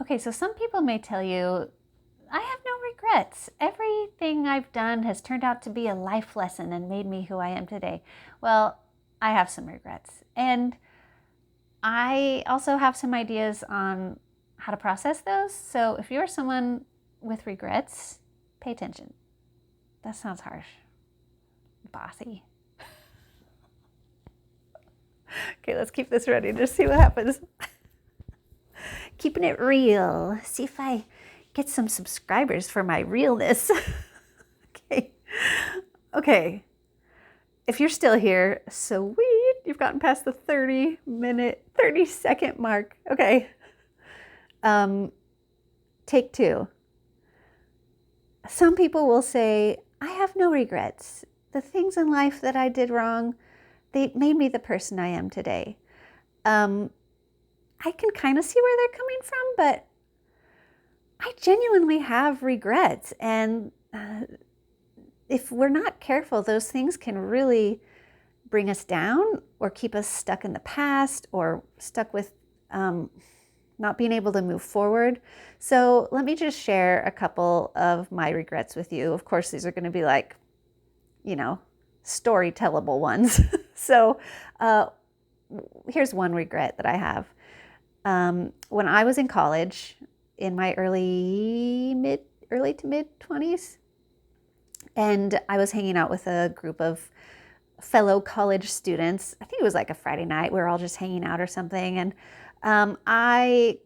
Okay, so some people may tell you, I have no regrets. Everything I've done has turned out to be a life lesson and made me who I am today. Well, I have some regrets. And I also have some ideas on how to process those. So if you're someone with regrets, pay attention. That sounds harsh, bossy. Okay, let's keep this ready. Just see what happens. Keeping it real. See if I get some subscribers for my realness. Okay. Okay. If you're still here, sweet. You've gotten past the 30-second mark. Okay. Take two. Some people will say, I have no regrets. The things in life that I did wrong, they made me the person I am today. I can kind of see where they're coming from, but I genuinely have regrets. And if we're not careful, those things can really bring us down or keep us stuck in the past or stuck with not being able to move forward. So let me just share a couple of my regrets with you. Of course, these are going to be like, storytellable ones. So here's one regret that I have. When I was in college, in my early to mid 20s, and I was hanging out with a group of fellow college students. I think it was like a Friday night. We were all just hanging out or something. And I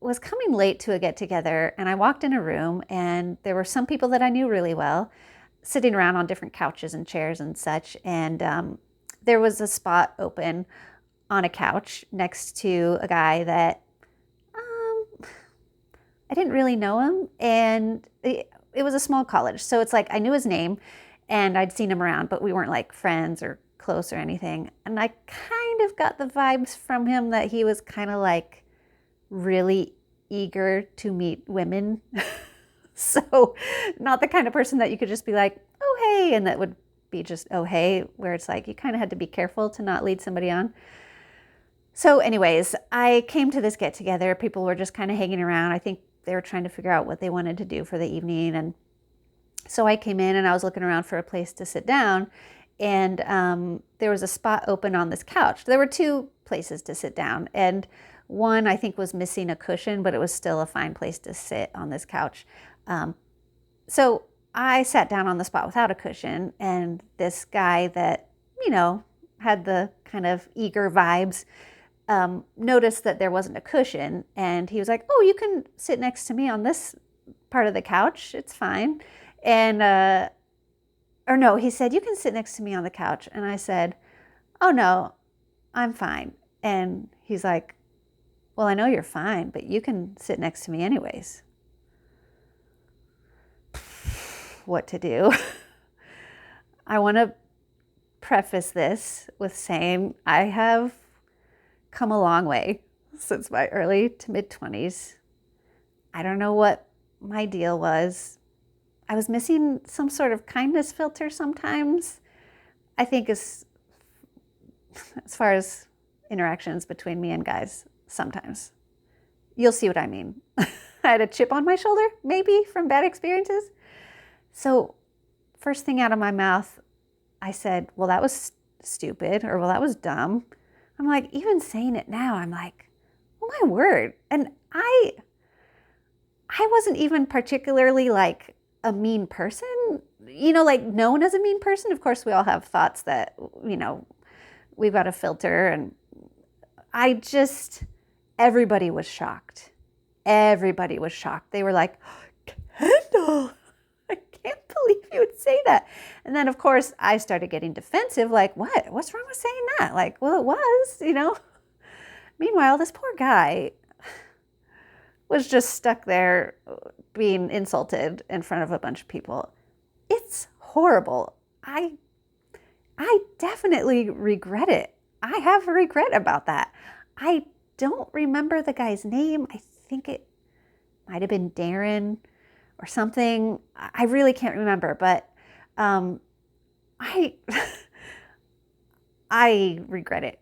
was coming late to a get together, and I walked in a room, and there were some people that I knew really well sitting around on different couches and chairs and such. And there was a spot open on a couch next to a guy that I didn't really know him. And it was a small college. So it's like I knew his name and I'd seen him around, but we weren't like friends or close or anything. And I kind of got the vibes from him that he was kind of like really eager to meet women. So not the kind of person that you could just be like, oh, hey, and that would be just, oh, hey, where it's like you kind of had to be careful to not lead somebody on. So anyways, I came to this get together. People were just kind of hanging around. I think they were trying to figure out what they wanted to do for the evening. And so I came in and I was looking around for a place to sit down. And there was a spot open on this couch. There were two places to sit down. And one I think was missing a cushion, but it was still a fine place to sit on this couch. So I sat down on the spot without a cushion. And this guy that, had the kind of eager vibes, noticed that there wasn't a cushion, and he was like, oh, you can sit next to me on this part of the couch. It's fine. And, or no, he said, you can sit next to me on the couch. And I said, oh no, I'm fine. And he's like, well, I know you're fine, but you can sit next to me anyways. What to do? I want to preface this with saying I have come a long way since my early to mid 20s. I don't know what my deal was. I was missing some sort of kindness filter sometimes. I think as far as interactions between me and guys, sometimes. You'll see what I mean. I had a chip on my shoulder, maybe from bad experiences. So first thing out of my mouth, I said, well, that was stupid, or well, that was dumb. I'm like, even saying it now, I'm like, oh my word. And I wasn't even particularly like a mean person, like known as a mean person. Of course, we all have thoughts that, we've got to filter. And everybody was shocked. Everybody was shocked. They were like, Kendall, I can't believe you would say that. And then, of course, I started getting defensive, like, what? What's wrong with saying that? Like, well, it was. Meanwhile, this poor guy was just stuck there being insulted in front of a bunch of people. It's horrible. I definitely regret it. I have a regret about that. I don't remember the guy's name. I think it might have been Darren or something. I really can't remember, but I regret it.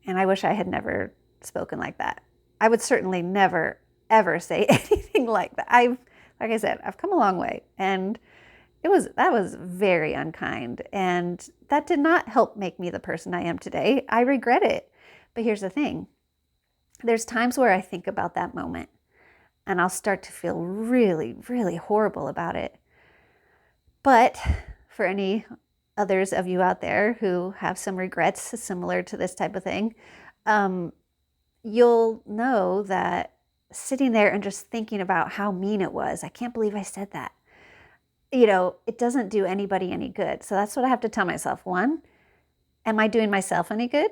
And I wish I had never spoken like that. I would certainly never ever say anything like that. Like I said, I've come a long way, and that was very unkind, and that did not help make me the person I am today. I regret it. But here's the thing. There's times where I think about that moment and I'll start to feel really, really horrible about it. But for any others of you out there who have some regrets similar to this type of thing, you'll know that sitting there and just thinking about how mean it was, I can't believe I said that, it doesn't do anybody any good. So that's what I have to tell myself. One, am I doing myself any good?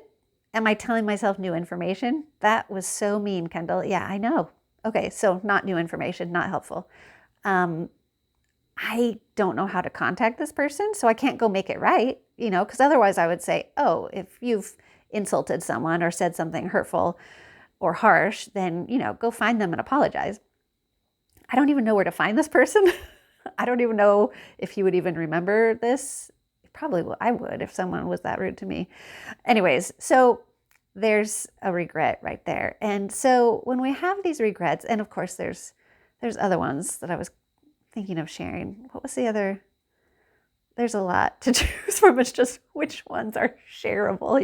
Am I telling myself new information? That was so mean, Kendall. Yeah, I know. Okay, so not new information, not helpful. I don't know how to contact this person, so I can't go make it right, because otherwise I would say, oh, if you've insulted someone or said something hurtful or harsh, then, go find them and apologize. I don't even know where to find this person. I don't even know if he would even remember this. Probably I would if someone was that rude to me. Anyways, so there's a regret right there. And so when we have these regrets, and of course there's other ones that I was thinking of sharing. What was the other? There's a lot to choose from. It's just which ones are shareable,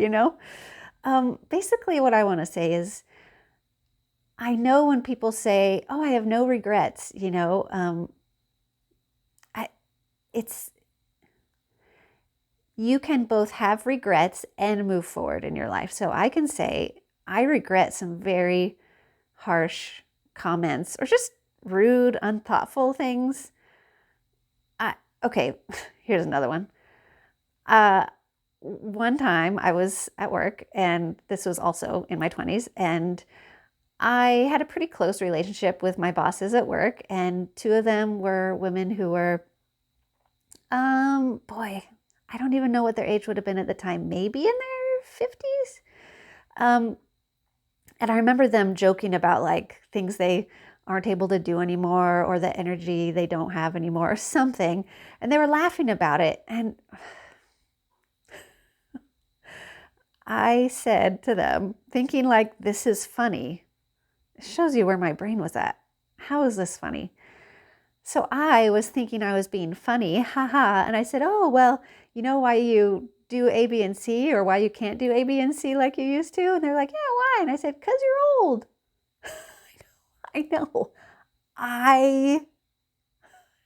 Basically what I want to say is, I know when people say, oh, I have no regrets, you can both have regrets and move forward in your life. So I can say, I regret some very harsh comments or just rude, unthoughtful things. Okay, here's another one. One time I was at work, and this was also in my 20s, and I had a pretty close relationship with my bosses at work, and two of them were women who were, I don't even know what their age would have been at the time, maybe in their 50s. And I remember them joking about like things they aren't able to do anymore, or the energy they don't have anymore, or something. And they were laughing about it. And I said to them, thinking like, this is funny. It shows you where my brain was at. How is this funny? So I was thinking I was being funny, haha. And I said, oh, well, you know why you do A, B, and C, or why you can't do A, B, and C like you used to? And they're like, yeah, why? And I said, because you're old. I know. I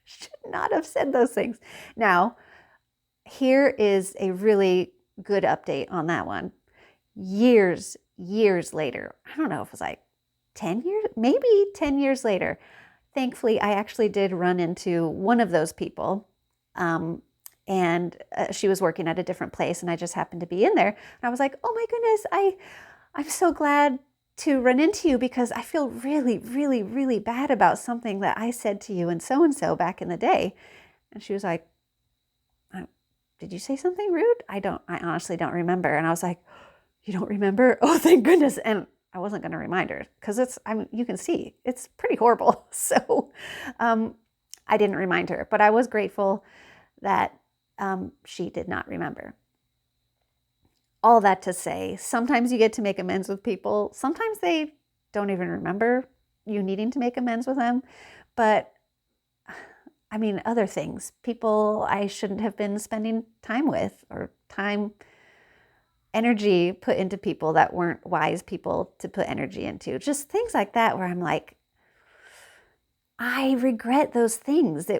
should not have said those things. Now, here is a really good update on that one. Years later, I don't know if it was like 10 years, maybe 10 years later, thankfully, I actually did run into one of those people, and she was working at a different place, and I just happened to be in there. And I was like, oh my goodness, I'm so glad to run into you, because I feel really, really, really bad about something that I said to you and so back in the day. And she was like, did you say something rude? I honestly don't remember. And I was like, you don't remember? Oh, thank goodness. And I wasn't going to remind her, because you can see it's pretty horrible. So I didn't remind her, but I was grateful that she did not remember. All that to say, sometimes you get to make amends with people. Sometimes they don't even remember you needing to make amends with them. But I mean, other things, people I shouldn't have been spending time with, or energy put into people that weren't wise people to put energy into. Just things like that, where I'm like, I regret those things.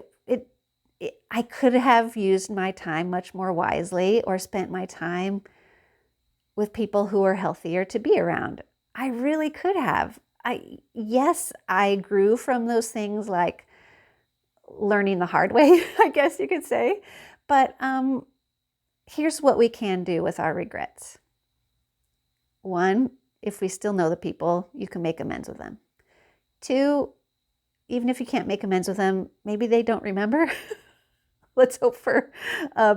I could have used my time much more wisely, or spent my time with people who are healthier to be around. I really could have. Yes, I grew from those things, like learning the hard way, I guess you could say. But here's what we can do with our regrets. One, if we still know the people, you can make amends with them. Two, even if you can't make amends with them, maybe they don't remember. Let's hope for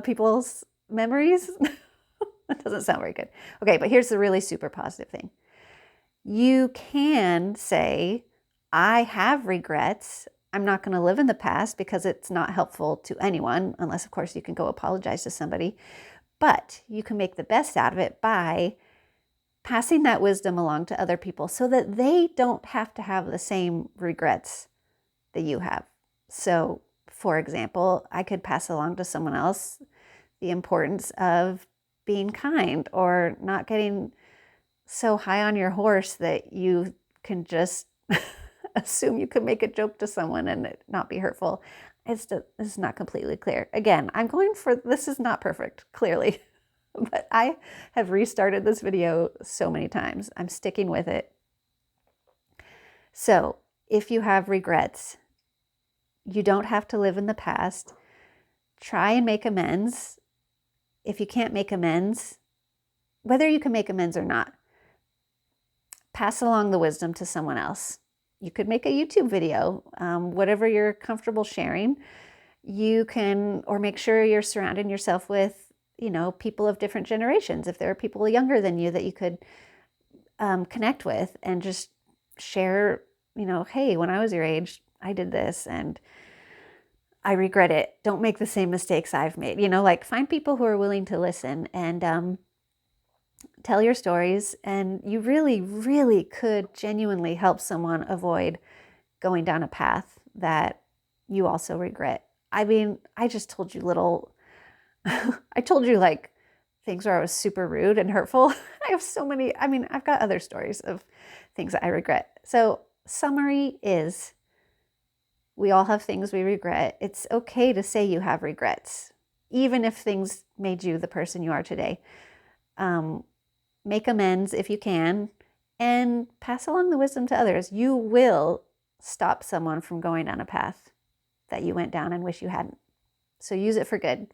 people's memories. That doesn't sound very good. Okay, but here's the really super positive thing. You can say, I have regrets. I'm not going to live in the past, because it's not helpful to anyone, unless, of course, you can go apologize to somebody. But you can make the best out of it by passing that wisdom along to other people so that they don't have to have the same regrets that you have. So, for example, I could pass along to someone else the importance of being kind or not getting so high on your horse that you can just assume you could make a joke to someone and it not be hurtful. It's not completely clear. Again, I'm going for, this is not perfect, clearly, but I have restarted this video so many times. I'm sticking with it. So if you have regrets, you don't have to live in the past. Try and make amends. If you can't make amends, whether you can make amends or not, pass along the wisdom to someone else. You could make a YouTube video, whatever you're comfortable sharing. You can, or make sure you're surrounding yourself with, people of different generations. If there are people younger than you that you could connect with and just share, hey, when I was your age, I did this and I regret it. Don't make the same mistakes I've made. Like find people who are willing to listen and tell your stories. And you really, really could genuinely help someone avoid going down a path that you also regret. I mean, I just told you I told you like things where I was super rude and hurtful. I have so many, I've got other stories of things that I regret. So summary is, we all have things we regret. It's okay to say you have regrets, even if things made you the person you are today. Make amends if you can, and pass along the wisdom to others. You will stop someone from going down a path that you went down and wish you hadn't. So use it for good.